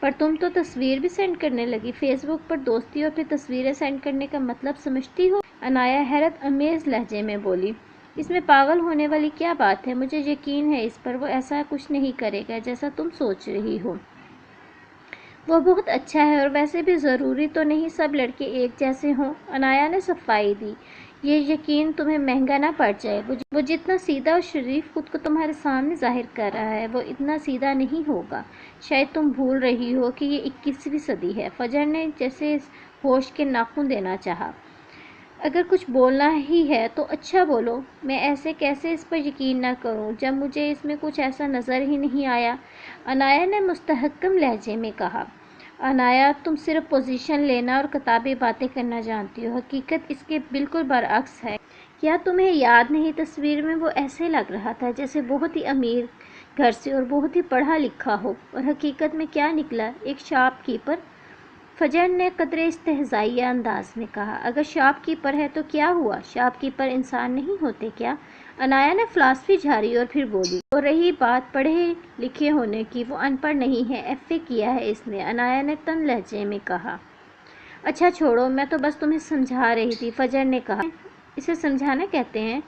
پر تم تو تصویر بھی سینڈ کرنے لگی، فیس بک پر دوستی اور پھر تصویریں سینڈ کرنے کا مطلب سمجھتی ہو؟ عنایہ حیرت امیز لہجے میں بولی۔ اس میں پاگل ہونے والی کیا بات ہے؟ مجھے یقین ہے اس پر، وہ ایسا کچھ نہیں کرے گا جیسا تم سوچ رہی ہو۔ وہ بہت اچھا ہے، اور ویسے بھی ضروری تو نہیں سب لڑکے ایک جیسے ہوں۔ عنایہ نے صفائی دی۔ یہ یقین تمہیں مہنگا نہ پڑ جائے۔ وہ جتنا سیدھا اور شریف خود کو تمہارے سامنے ظاہر کر رہا ہے وہ اتنا سیدھا نہیں ہوگا۔ شاید تم بھول رہی ہو کہ یہ 21ویں صدی ہے۔ فجر نے جیسے ہوش کے ناخن دینا چاہا۔ اگر کچھ بولنا ہی ہے تو اچھا بولو۔ میں ایسے کیسے اس پر یقین نہ کروں جب مجھے اس میں کچھ ایسا نظر ہی نہیں آیا، عنایہ نے مستحکم لہجے میں کہا۔ عنایہ، تم صرف پوزیشن لینا اور کتابی باتیں کرنا جانتی ہو، حقیقت اس کے بالکل برعکس ہے۔ کیا تمہیں یاد نہیں تصویر میں وہ ایسے لگ رہا تھا جیسے بہت ہی امیر گھر سے اور بہت ہی پڑھا لکھا ہو، اور حقیقت میں کیا نکلا؟ ایک شاپ کیپر۔ فجر نے قدرے استہزائیہ انداز میں کہا۔ اگر شاپ کیپر ہے تو کیا ہوا؟ شاپ کیپر انسان نہیں ہوتے کیا؟ عنایہ نے فلاسفی جھاڑی اور پھر بولی۔ اور رہی بات پڑھے لکھے ہونے کی، وہ ان پڑھ نہیں ہے، ایف اے کیا ہے اس نے، عنایہ نے تند لہجے میں کہا۔ اچھا چھوڑو، میں تو بس تمہیں سمجھا رہی تھی، فجر نے کہا۔ اسے سمجھانا کہتے ہیں؟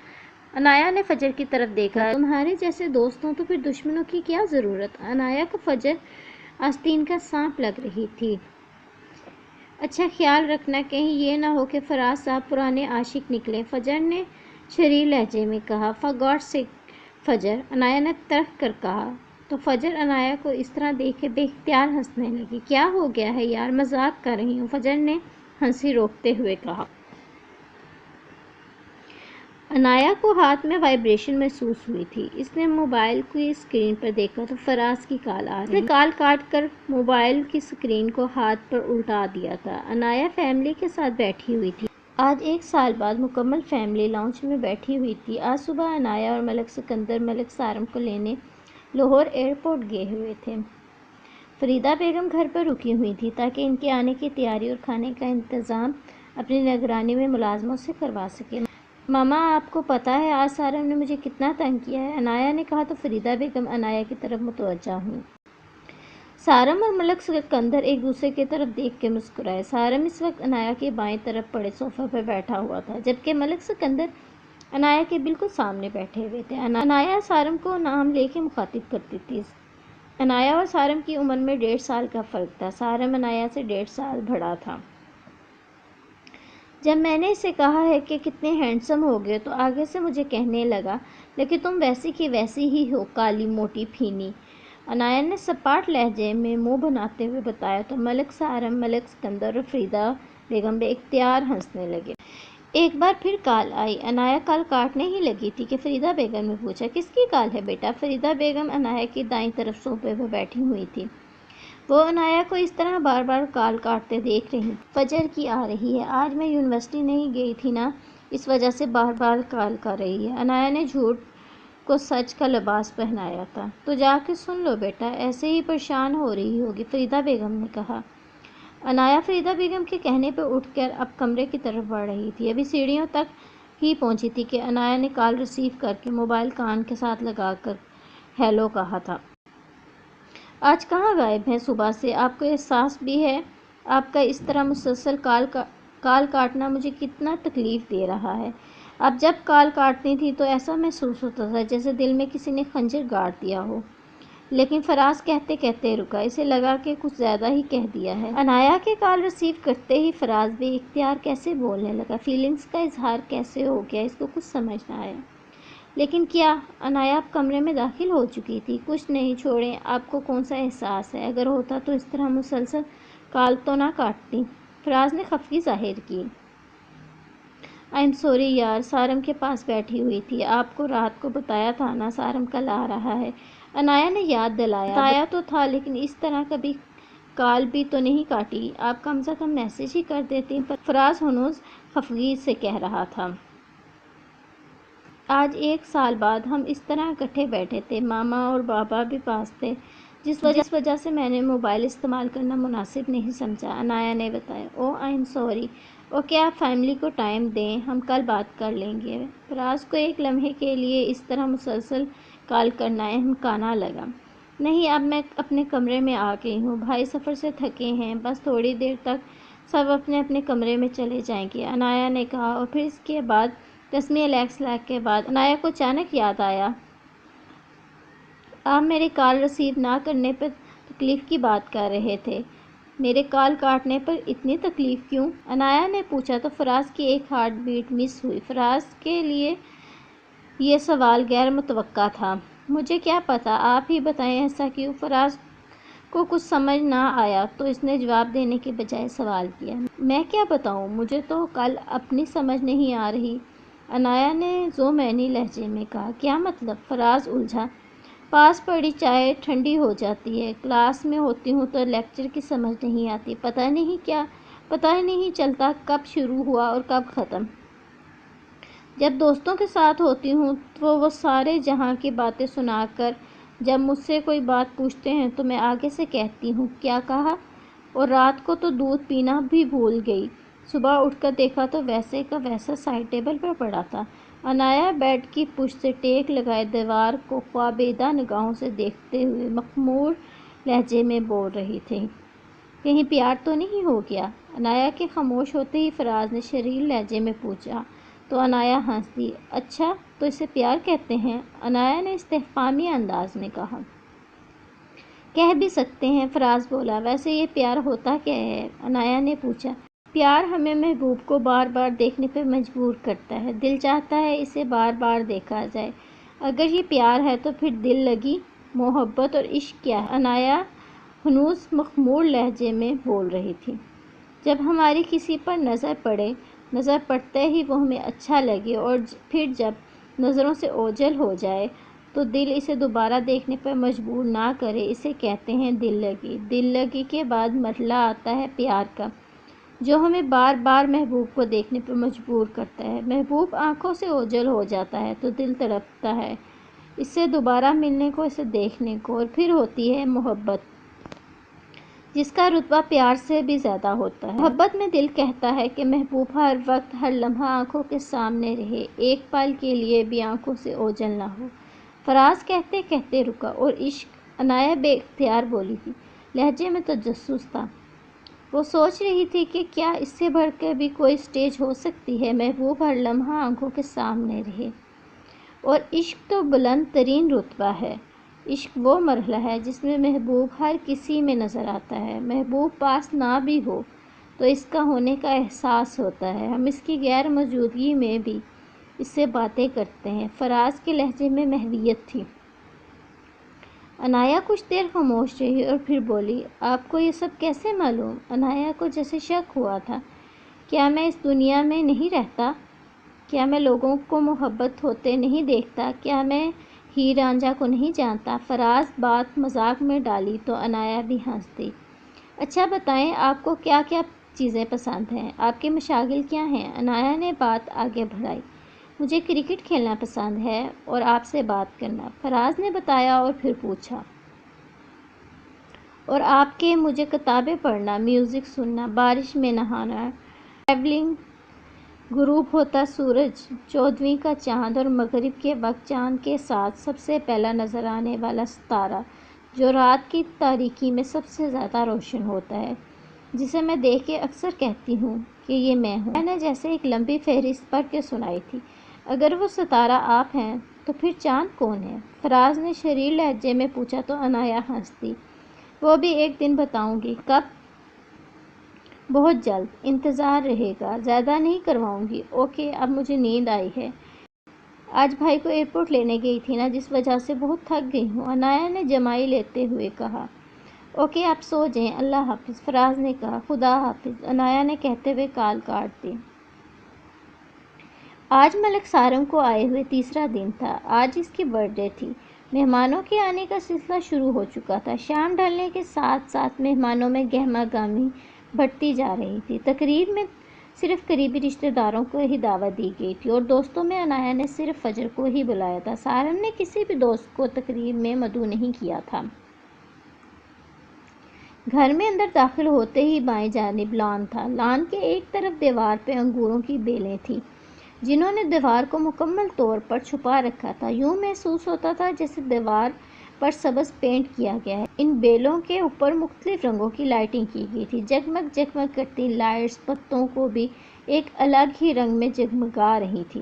عنایہ نے فجر کی طرف دیکھا۔ تمہارے جیسے دوستوں تو پھر دشمنوں کی کیا ضرورت؟ عنایہ کو فجر آستین کا سانپ لگ رہی تھی۔ اچھا خیال رکھنا کہیں یہ نہ ہو کہ فراز صاحب پرانے عاشق نکلیں، فجر نے شریر لہجے میں کہا۔ فار گاڈ سیک فجر، عنایہ نے ترخ کر کہا۔ تو فجر عنایہ کو اس طرح دیکھ کے بے اختیار ہنسنے لگی۔ کیا ہو گیا ہے یار، مذاق کر رہی ہوں، فجر نے ہنسی روکتے ہوئے کہا۔ عنایہ کو ہاتھ میں وائبریشن محسوس ہوئی تھی۔ اس نے موبائل کی اسکرین پر دیکھا تو فراز کی کال آ رہی تھی۔ اس نے کال کاٹ کر موبائل کی اسکرین کو ہاتھ پر الٹا دیا تھا۔ عنایہ فیملی کے ساتھ بیٹھی ہوئی تھی۔ آج 1 سال بعد مکمل فیملی لاؤنج میں بیٹھی ہوئی تھی۔ آج صبح عنایہ اور ملک سکندر ملک سارم کو لینے لاہور ایئرپورٹ گئے ہوئے تھے۔ فریدہ بیگم گھر پر رکی ہوئی تھی تاکہ ان کے آنے کی تیاری اور کھانے کا انتظام اپنی نگرانی میں ملازموں سے کروا سکے۔ ماما، آپ کو پتہ ہے آج سارم نے مجھے کتنا تنگ کیا ہے، عنایہ نے کہا تو فریدہ بیگم عنایہ کی طرف متوجہ ہوئی۔ سارم اور ملک سکندر ایک دوسرے کی طرف دیکھ کے مسکرائے۔ سارم اس وقت عنایہ کے بائیں طرف پڑے صوفے پر بیٹھا ہوا تھا، جبکہ ملک سکندر عنایہ کے بالکل سامنے بیٹھے ہوئے تھے۔ عنایہ سارم کو نام لے کے مخاطب کرتی تھی۔ عنایہ اور سارم کی عمر میں 1.5 سال کا فرق تھا۔ سارم عنایہ سے 1.5 سال بڑا تھا۔ جب میں نے اسے کہا ہے کہ کتنے ہینڈسم ہو گئے تو آگے سے مجھے کہنے لگا، لیکن تم ویسی کی ویسی ہی ہو، کالی موٹی پھینی، عنایہ نے سپاٹ لہجے میں منہ بناتے ہوئے بتایا تو ملک سارم، ملک سکندر اور فریدہ بیگم بے اختیار ہنسنے لگے۔ ایک بار پھر کال آئی۔ عنایہ کال کاٹنے ہی لگی تھی کہ فریدہ بیگم نے پوچھا، کس کی کال ہے بیٹا؟ فریدہ بیگم عنایہ کی دائیں طرف صوفے پر بیٹھی ہوئی تھی۔ وہ عنایہ کو اس طرح بار بار کال کاٹتے دیکھ رہی تھی۔ فجر کی آ رہی ہے، آج میں یونیورسٹی نہیں گئی تھی نا، اس وجہ سے بار بار کال کر رہی ہے۔ عنایہ نے جھوٹ کو سچ کا لباس پہنایا تھا۔ تو جا کے سن لو بیٹا، ایسے ہی پریشان ہو رہی ہوگی، فریدہ بیگم نے کہا۔ عنایہ فریدہ بیگم کے کہنے پہ اٹھ کر اب کمرے کی طرف بڑھ رہی تھی۔ ابھی سیڑھیوں تک ہی پہنچی تھی کہ عنایہ نے کال ریسیو کر کے موبائل کان کے ساتھ لگا کر ہیلو کہا تھا۔ آج کہاں غائب ہیں صبح سے؟ آپ کو احساس بھی ہے آپ کا اس طرح مسلسل کال کاٹنا مجھے کتنا تکلیف دے رہا ہے؟ اب جب کال کاٹتی تھی تو ایسا محسوس ہوتا تھا جیسے دل میں کسی نے خنجر گاڑ دیا ہو۔ لیکن فراز کہتے کہتے رکا، اسے لگا کہ کچھ زیادہ ہی کہہ دیا ہے۔ عنایہ کے کال ریسیو کرتے ہی فراز بے اختیار کیسے بولنے لگا، فیلنگز کا اظہار کیسے ہو گیا، اس کو کچھ سمجھ نہ آیا۔ لیکن کیا؟ عنایہ اب کمرے میں داخل ہو چکی تھی۔ کچھ نہیں، چھوڑیں، آپ کو کون سا احساس ہے؟ اگر ہوتا تو اس طرح مسلسل کال تو نہ کاٹتی، فراز نے خفگی ظاہر کی۔ آئی ایم سوری یار، سارم کے پاس بیٹھی ہوئی تھی، آپ کو رات کو بتایا تھا نا سارم کل آ رہا ہے، عنایہ نے یاد دلایا۔ بتایا تو تھا لیکن اس طرح کبھی کال بھی تو نہیں کاٹی، آپ کم سے کم میسج ہی کر دیتی، فراز ہنوز خفگی سے کہہ رہا تھا۔ آج 1 سال بعد ہم اس طرح اکٹھے بیٹھے تھے، ماما اور بابا بھی پاس تھے، جس وجہ سے میں نے موبائل استعمال کرنا مناسب نہیں سمجھا، عنایہ نے بتایا۔ اوہ آئی ایم سوری، اوکے آپ فیملی کو ٹائم دیں، ہم کل بات کر لیں گے۔ فراز کو ایک لمحے کے لیے اس طرح مسلسل کال کرنا احمقانہ لگا۔ نہیں، اب میں اپنے کمرے میں آ گئی ہوں، بھائی سفر سے تھکے ہیں، بس تھوڑی دیر تک سب اپنے اپنے کمرے میں چلے جائیں گے، عنایا نے کہا۔ اور پھر اس کے بعد رسمی الیکس کے بعد عنایا کو اچانک یاد آیا، آپ میرے کال ریسیو نہ کرنے پر تکلیف کی بات کر رہے تھے۔ میرے کال کاٹنے پر اتنی تکلیف کیوں؟ عنایا نے پوچھا تو فراز کی ایک ہارٹ بیٹ مس ہوئی۔ فراز کے لیے یہ سوال غیر متوقع تھا۔ مجھے کیا پتا، آپ ہی بتائیں ایسا کیوں؟ فراز کو کچھ سمجھ نہ آیا تو اس نے جواب دینے کے بجائے سوال کیا۔ میں کیا بتاؤں، مجھے تو کل اپنی سمجھ نہیں آ رہی، عنایا نے ذومعنی لہجے میں کہا۔ کیا مطلب؟ فراز الجھا۔ پاس پڑی چائے ٹھنڈی ہو جاتی ہے، کلاس میں ہوتی ہوں تو لیکچر کی سمجھ نہیں آتی، پتہ ہی نہیں چلتا کب شروع ہوا اور کب ختم۔ جب دوستوں کے ساتھ ہوتی ہوں تو وہ سارے جہاں کی باتیں سنا کر جب مجھ سے کوئی بات پوچھتے ہیں تو میں آگے سے کہتی ہوں کیا کہا، اور رات کو تو دودھ پینا بھی بھول گئی، صبح اٹھ کر دیکھا تو ویسے کا ویسا سائڈ ٹیبل پر پڑا تھا۔ عنایا بیڈ کی پشت سے ٹیک لگائے دیوار کو خوابیدہ نگاہوں سے دیکھتے ہوئے مخمور لہجے میں بول رہی تھی، کہیں پیار تو نہیں ہو گیا؟ عنایا کے خاموش ہوتے ہی فراز نے شریر لہجے میں پوچھا تو عنایا ہنس دی۔ اچھا، تو اسے پیار کہتے ہیں؟ عنایا نے استفہامی انداز میں کہا۔ کہہ بھی سکتے ہیں، فراز بولا۔ ویسے یہ پیار ہوتا کیا ہے؟ عنایا نے پوچھا۔ پیار ہمیں محبوب کو بار بار دیکھنے پر مجبور کرتا ہے، دل چاہتا ہے اسے بار بار دیکھا جائے۔ اگر یہ پیار ہے تو پھر دل لگی، محبت اور عشق کیا ہے؟ عنایا ہنوز مخمور لہجے میں بول رہی تھی۔ جب ہماری کسی پر نظر پڑتے ہی وہ ہمیں اچھا لگے اور پھر جب نظروں سے اوجھل ہو جائے تو دل اسے دوبارہ دیکھنے پر مجبور نہ کرے، اسے کہتے ہیں دل لگی۔ دل لگی کے بعد مرحلہ آتا ہے پیار کا، جو ہمیں بار بار محبوب کو دیکھنے پر مجبور کرتا ہے۔ محبوب آنکھوں سے اوجھل ہو جاتا ہے تو دل تڑپتا ہے اس سے دوبارہ ملنے کو، اسے دیکھنے کو، اور پھر ہوتی ہے محبت، جس کا رتبہ پیار سے بھی زیادہ ہوتا ہے۔ محبت میں دل کہتا ہے کہ محبوب ہر وقت ہر لمحہ آنکھوں کے سامنے رہے، ایک پل کے لیے بھی آنکھوں سے اوجھل نہ ہو۔ فراز کہتے کہتے رکا۔ اور عشق؟ عنایا بے اختیار بولی تھی، لہجے میں تجسس تھا۔ وہ سوچ رہی تھی کہ کیا اس سے بڑھ کر بھی کوئی سٹیج ہو سکتی ہے، محبوب ہر لمحہ آنکھوں کے سامنے رہے۔ اور عشق تو بلند ترین رتبہ ہے، عشق وہ مرحلہ ہے جس میں محبوب ہر کسی میں نظر آتا ہے، محبوب پاس نہ بھی ہو تو اس کا ہونے کا احساس ہوتا ہے، ہم اس کی غیر موجودگی میں بھی اس سے باتیں کرتے ہیں۔ فراز کے لہجے میں محویت تھی۔ عنایا کچھ دیر خاموش رہی اور پھر بولی، آپ کو یہ سب کیسے معلوم؟ عنایا کو جیسے شک ہوا تھا، کیا میں اس دنیا میں نہیں رہتا؟ کیا میں لوگوں کو محبت ہوتے نہیں دیکھتا؟ کیا میں ہیر رانجھا کو نہیں جانتا؟ فراز بات مذاق میں ڈالی تو عنایا بھی ہنس دی۔ اچھا بتائیں، آپ کو کیا کیا چیزیں پسند ہیں؟ آپ کے مشاغل کیا ہیں؟ عنایا نے بات آگے بڑھائی۔ مجھے کرکٹ کھیلنا پسند ہے اور آپ سے بات کرنا، فراز نے بتایا اور پھر پوچھا۔ اور آپ کے؟ مجھے کتابیں پڑھنا، میوزک سننا، بارش میں نہانا، ٹریولنگ، غروب ہوتا سورج، 14ویں کا چاند اور مغرب کے وقت چاند کے ساتھ سب سے پہلا نظر آنے والا ستارہ جو رات کی تاریکی میں سب سے زیادہ روشن ہوتا ہے، جسے میں دیکھ کے اکثر کہتی ہوں کہ یہ میں ہوں۔ میں نے جیسے ایک لمبی فہرست پڑھ کے سنائی تھی۔ اگر وہ ستارہ آپ ہیں تو پھر چاند کون ہے؟ فراز نے شریر لہجے میں پوچھا تو عنایا ہنس دی۔ وہ بھی ایک دن بتاؤں گی۔ کب؟ بہت جلد، انتظار رہے گا، زیادہ نہیں کرواؤں گی۔ اوکے، اب مجھے نیند آئی ہے، آج بھائی کو ایئرپورٹ لینے گئی تھی نا، جس وجہ سے بہت تھک گئی ہوں، عنایا نے جمائی لیتے ہوئے کہا۔ اوکے، آپ سو جائیں، اللہ حافظ، فراز نے کہا۔ خدا حافظ، عنایا نے کہتے ہوئے کال کاٹ دی۔ آج ملک سارنگ کو آئے ہوئے تیسرا دن تھا، آج اس کی برتھ ڈے تھی۔ مہمانوں کے آنے کا سلسلہ شروع ہو چکا تھا، شام ڈھلنے کے ساتھ ساتھ مہمانوں میں گہما گہمی بڑھتی جا رہی تھی۔ تقریب میں صرف قریبی رشتہ داروں کو ہی دعوت دی گئی تھی اور دوستوں میں عنایا نے صرف فجر کو ہی بلایا تھا، سارنگ نے کسی بھی دوست کو تقریب میں مدعو نہیں کیا تھا۔ گھر میں اندر داخل ہوتے ہی بائیں جانب لان تھا، لان کے ایک طرف دیوار پہ انگوروں کی بیلیں تھیں جنہوں نے دیوار کو مکمل طور پر چھپا رکھا تھا، یوں محسوس ہوتا تھا جیسے دیوار پر سبز پینٹ کیا گیا ہے۔ ان بیلوں کے اوپر مختلف رنگوں کی لائٹنگ کی گئی تھی۔ جگمگ جگمگ کرتی لائٹس پتوں کو بھی ایک الگ ہی رنگ میں جگمگا رہی تھی۔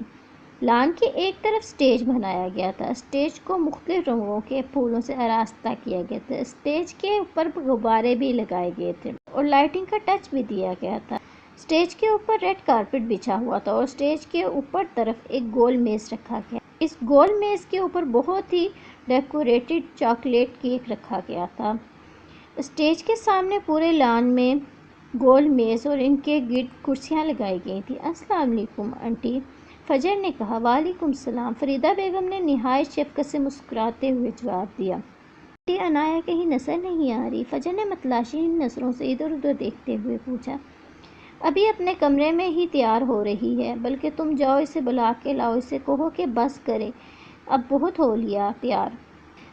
لان کی ایک طرف سٹیج بنایا گیا تھا۔ سٹیج کو مختلف رنگوں کے پھولوں سے آراستہ کیا گیا تھا۔ سٹیج کے اوپر غبارے بھی لگائے گئے تھے اور لائٹنگ کا ٹچ بھی دیا گیا تھا۔ سٹیج کے اوپر ریڈ کارپٹ بچھا ہوا تھا اور سٹیج کے اوپر طرف ایک گول میز رکھا گیا۔ اس گول میز کے اوپر بہت ہی ڈیکوریٹڈ چاکلیٹ کیک رکھا گیا تھا۔ سٹیج کے سامنے پورے لان میں گول میز اور ان کے گرد کرسیاں لگائی گئی تھیں۔ السلام علیکم آنٹی، فجر نے کہا۔ وعلیکم السلام، فریدہ بیگم نے نہایت شفقت سے مسکراتے ہوئے جواب دیا۔ آنٹی، عنایہ کہیں نظر نہیں آ رہی؟ فجر نے متلاشی نظروں سے ادھر ادھر دیکھتے ہوئے پوچھا۔ ابھی اپنے کمرے میں ہی تیار ہو رہی ہے، بلکہ تم جاؤ اسے بلا کے لاؤ، اسے کہو کہ بس کرے، اب بہت ہو لیا تیار۔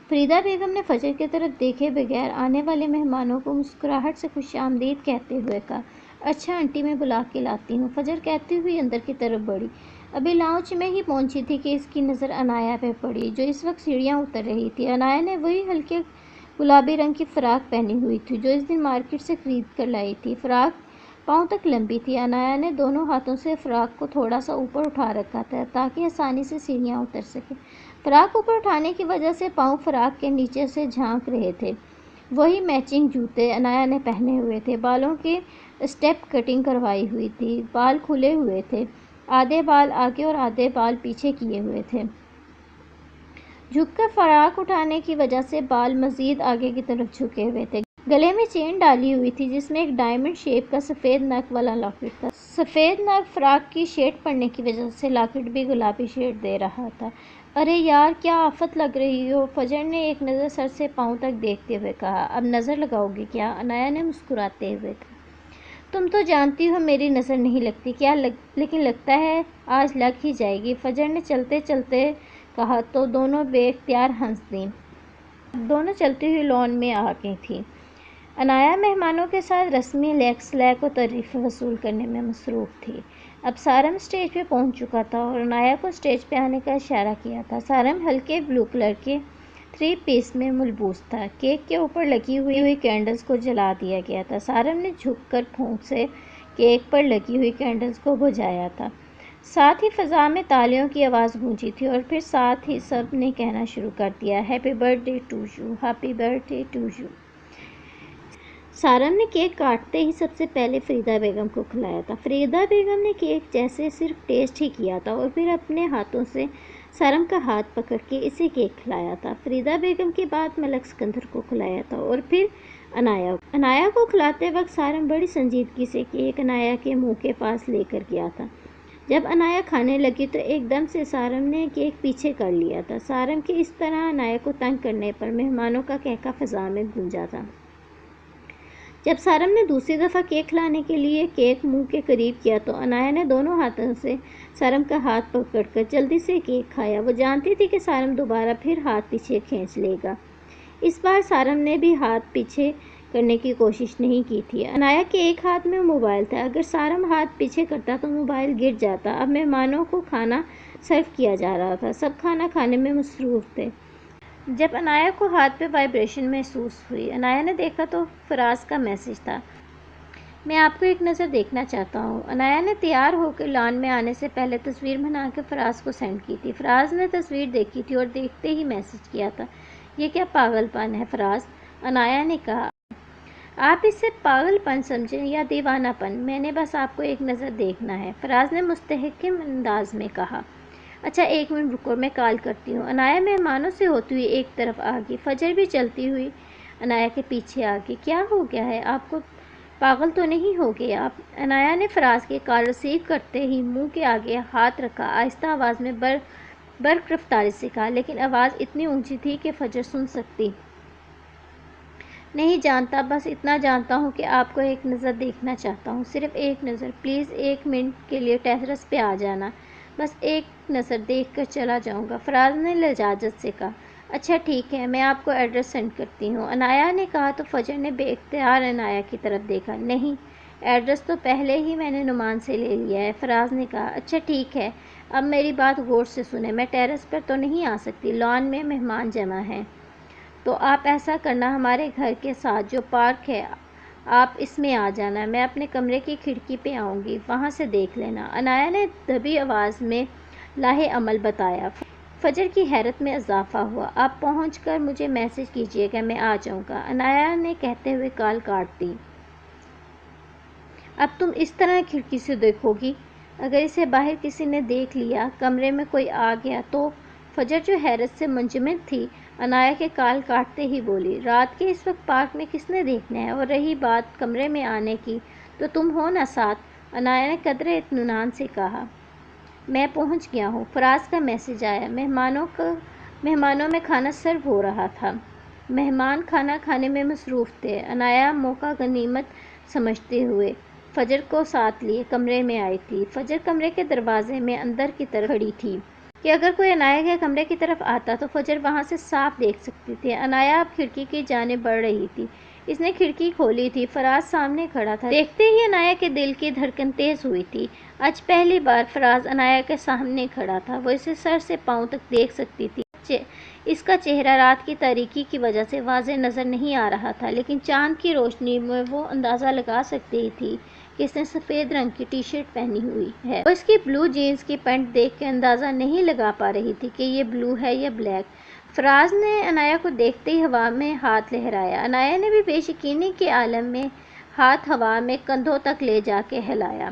فریدہ بیگم نے فجر کی طرف دیکھے بغیر آنے والے مہمانوں کو مسکراہٹ سے خوش آمدید کہتے ہوئے کہا۔ اچھا آنٹی، میں بلا کے لاتی ہوں، فجر کہتی ہوئی اندر کی طرف بڑھی۔ ابھی لاؤنج میں ہی پہنچی تھی کہ اس کی نظر عنایہ پہ پڑی، جو اس وقت سیڑھیاں اتر رہی تھی۔ عنایہ نے وہی ہلکے گلابی رنگ کی فراق پہنی ہوئی تھی جو اس دن مارکیٹ سے خرید کر لائی تھی۔ فراق پاؤں تک لمبی تھی۔ عنایہ نے دونوں ہاتھوں سے فراق کو تھوڑا سا اوپر اٹھا رکھا تھا تاکہ آسانی سے سیڑھیاں اتر سکے۔ فراق اوپر اٹھانے کی وجہ سے پاؤں فراق کے نیچے سے جھانک رہے تھے۔ وہی میچنگ جوتے عنایہ نے پہنے ہوئے تھے۔ بالوں کی اسٹیپ کٹنگ کروائی ہوئی تھی، بال کھلے ہوئے تھے، آدھے بال آگے اور آدھے بال پیچھے کیے ہوئے تھے۔ جھک کر فراق اٹھانے کی وجہ سے بال مزید آگے کی طرف جھکے ہوئے تھے۔ گلے میں چین ڈالی ہوئی تھی جس میں ایک ڈائمنڈ شیپ کا سفید نگ والا لاکٹ تھا۔ سفید نگ فراق کی شیڈ پڑنے کی وجہ سے لاکٹ بھی گلابی شیڈ دے رہا تھا۔ ارے یار، کیا آفت لگ رہی ہو، فجر نے ایک نظر سر سے پاؤں تک دیکھتے ہوئے کہا۔ اب نظر لگاؤ گی کیا؟ عنایہ نے مسکراتے ہوئے کہا۔ تم تو جانتی ہو میری نظر نہیں لگتی کیا، لیکن لگتا ہے آج لگ ہی جائے گی، فجر نے چلتے چلتے کہا تو دونوں بے اختیار ہنس دیں۔ دونوں چلتی ہوئی لان میں آ گئی تھیں۔ عنایہ مہمانوں کے ساتھ رسمی لیک و تعریفیں وصول کرنے میں مصروف تھی۔ اب سارم سٹیج پہ پہنچ چکا تھا اور عنایہ کو سٹیج پہ آنے کا اشارہ کیا تھا۔ سارم ہلکے بلو کلر کے 3 پیس میں ملبوس تھا۔ کیک کے اوپر لگی ہوئی کینڈلز کو جلا دیا گیا تھا۔ سارم نے جھک کر پھونک سے کیک پر لگی ہوئی کینڈلز کو بجھایا تھا۔ ساتھ ہی فضا میں تالیوں کی آواز گونجی تھی اور پھر ساتھ ہی سب نے کہنا شروع کر دیا، ہیپی برتھ ڈے ٹو یو، ہیپی برتھ ڈے ٹو یو۔ سارم نے کیک کاٹتے ہی سب سے پہلے فریدہ بیگم کو کھلایا تھا۔ فریدہ بیگم نے کیک جیسے صرف ٹیسٹ ہی کیا تھا اور پھر اپنے ہاتھوں سے سارم کا ہاتھ پکڑ کے اسے کیک کھلایا تھا۔ فریدہ بیگم کے بعد ملک سکندر کو کھلایا تھا اور پھر عنایہ کو کھلاتے وقت سارم بڑی سنجیدگی سے کیک عنایہ کے منہ کے پاس لے کر گیا تھا۔ جب عنایہ کھانے لگی تو ایک دم سے سارم نے کیک پیچھے کر لیا تھا۔ سارم کے اس طرح عنایہ کو تنگ کرنے پر مہمانوں کا کہکہ فضا میں گونجا تھا۔ جب سارم نے دوسری دفعہ کیک کھلانے کے لیے کیک منہ کے قریب کیا تو عنایہ نے دونوں ہاتھوں سے سارم کا ہاتھ پکڑ کر جلدی سے کیک کھایا۔ وہ جانتی تھی کہ سارم دوبارہ پھر ہاتھ پیچھے کھینچ لے گا۔ اس بار سارم نے بھی ہاتھ پیچھے کرنے کی کوشش نہیں کی تھی۔ عنایہ کے ایک ہاتھ میں موبائل تھا، اگر سارم ہاتھ پیچھے کرتا تو موبائل گر جاتا۔ اب مہمانوں کو کھانا سرو کیا جا رہا تھا، سب کھانا کھانے میں مصروف تھے۔ جب عنایہ کو ہاتھ پہ وائبریشن محسوس ہوئی، عنایہ نے دیکھا تو فراز کا میسج تھا، میں آپ کو ایک نظر دیکھنا چاہتا ہوں۔ عنایہ نے تیار ہو کے لان میں آنے سے پہلے تصویر بنا کے فراز کو سینڈ کی تھی۔ فراز نے تصویر دیکھی تھی اور دیکھتے ہی میسج کیا تھا، یہ کیا پاگل پن ہے فراز؟ عنایہ نے کہا، آپ اسے پاگل پن سمجھیں یا دیوانہ پن، میں نے بس آپ کو ایک نظر دیکھنا ہے، فراز نے مستحکم انداز میں کہا۔ اچھا ایک منٹ رکو، میں کال کرتی ہوں۔ عنایہ مہمانوں سے ہوتی ہوئی ایک طرف آ گئی۔ فجر بھی چلتی ہوئی عنایہ کے پیچھے آ گئی۔ کیا ہو گیا ہے آپ کو، پاگل تو نہیں ہو گئے آپ؟ عنایہ نے فراز کی کال ریسیو کرتے ہی منہ کے آگے ہاتھ رکھا، آہستہ آواز میں برق رفتاری سے کہا، لیکن آواز اتنی اونچی تھی کہ فجر سن سکتی۔ نہیں جانتا، بس اتنا جانتا ہوں کہ آپ کو ایک نظر دیکھنا چاہتا ہوں، صرف ایک نظر، پلیز 1 منٹ کے لیے ٹیرس پہ آ جانا، بس ایک نظر دیکھ کر چلا جاؤں گا، فراز نے لجاجت سے کہا۔ اچھا ٹھیک ہے، میں آپ کو ایڈریس سینڈ کرتی ہوں، عنایہ نے کہا تو فجر نے بے اختیار عنایہ کی طرف دیکھا۔ نہیں، ایڈریس تو پہلے ہی میں نے نعمان سے لے لیا ہے، فراز نے کہا۔ اچھا ٹھیک ہے، اب میری بات غور سے سنیں، میں ٹیرس پر تو نہیں آ سکتی، لان میں مہمان جمع ہیں، تو آپ ایسا کرنا، ہمارے گھر کے ساتھ جو پارک ہے آپ اس میں آ جانا، میں اپنے کمرے کی کھڑکی پہ آؤں گی، وہاں سے دیکھ لینا۔ عنایہ نے دبی آواز میں لاہ عمل بتایا۔ فجر کی حیرت میں اضافہ ہوا۔ آپ پہنچ کر مجھے میسج کیجیے گا، میں آ جاؤں گا۔ عنایہ نے کہتے ہوئے کال کاٹ دی۔ اب تم اس طرح کھڑکی سے دیکھو گی؟ اگر اسے باہر کسی نے دیکھ لیا، کمرے میں کوئی آ گیا تو؟ فجر جو حیرت سے منجمد تھی، عنایہ کے کال کاٹتے ہی بولی، رات کے اس وقت پارک میں کس نے دیکھنا ہے؟ اور رہی بات کمرے میں آنے کی، تو تم ہو نا ساتھ؟ عنایہ نے قدرے اطمینان سے کہا۔ میں پہنچ گیا ہوں۔ فراز کا میسج آیا۔ مہمانوں میں کھانا سرو ہو رہا تھا۔ مہمان کھانا کھانے میں مصروف تھے۔ عنایہ موقع غنیمت سمجھتے ہوئے فجر کو ساتھ لیے کمرے میں آئی تھی۔ فجر کمرے کے دروازے میں اندر کی طرف کھڑی تھی کہ اگر کوئی عنایہ کے کمرے کی طرف آتا تو فجر وہاں سے صاف دیکھ سکتی تھی۔ عنایہ اب کھڑکی کی جانب بڑھ رہی تھی۔ اس نے کھڑکی کھولی تھی۔ فراز سامنے کھڑا تھا۔ دیکھتے ہی عنایہ کے دل کی دھڑکن تیز ہوئی تھی۔ آج پہلی بار فراز عنایہ کے سامنے کھڑا تھا۔ وہ اسے سر سے پاؤں تک دیکھ سکتی تھی۔ اس کا چہرہ رات کی تاریکی کی وجہ سے واضح نظر نہیں آ رہا تھا، لیکن چاند کی روشنی میں وہ اندازہ لگا سکتی تھی کہ اس نے سفید رنگ کی ٹی شرٹ پہنی ہوئی ہے۔ وہ اس کی بلو جینز کی پینٹ دیکھ کے اندازہ نہیں لگا پا رہی تھی کہ یہ بلو ہے یا بلیک۔ فراز نے عنایہ کو دیکھتے ہی ہوا میں ہاتھ لہرایا۔ عنایہ نے بھی بے یقینی کے عالم میں ہاتھ ہوا میں کندھوں تک لے جا کے ہلایا۔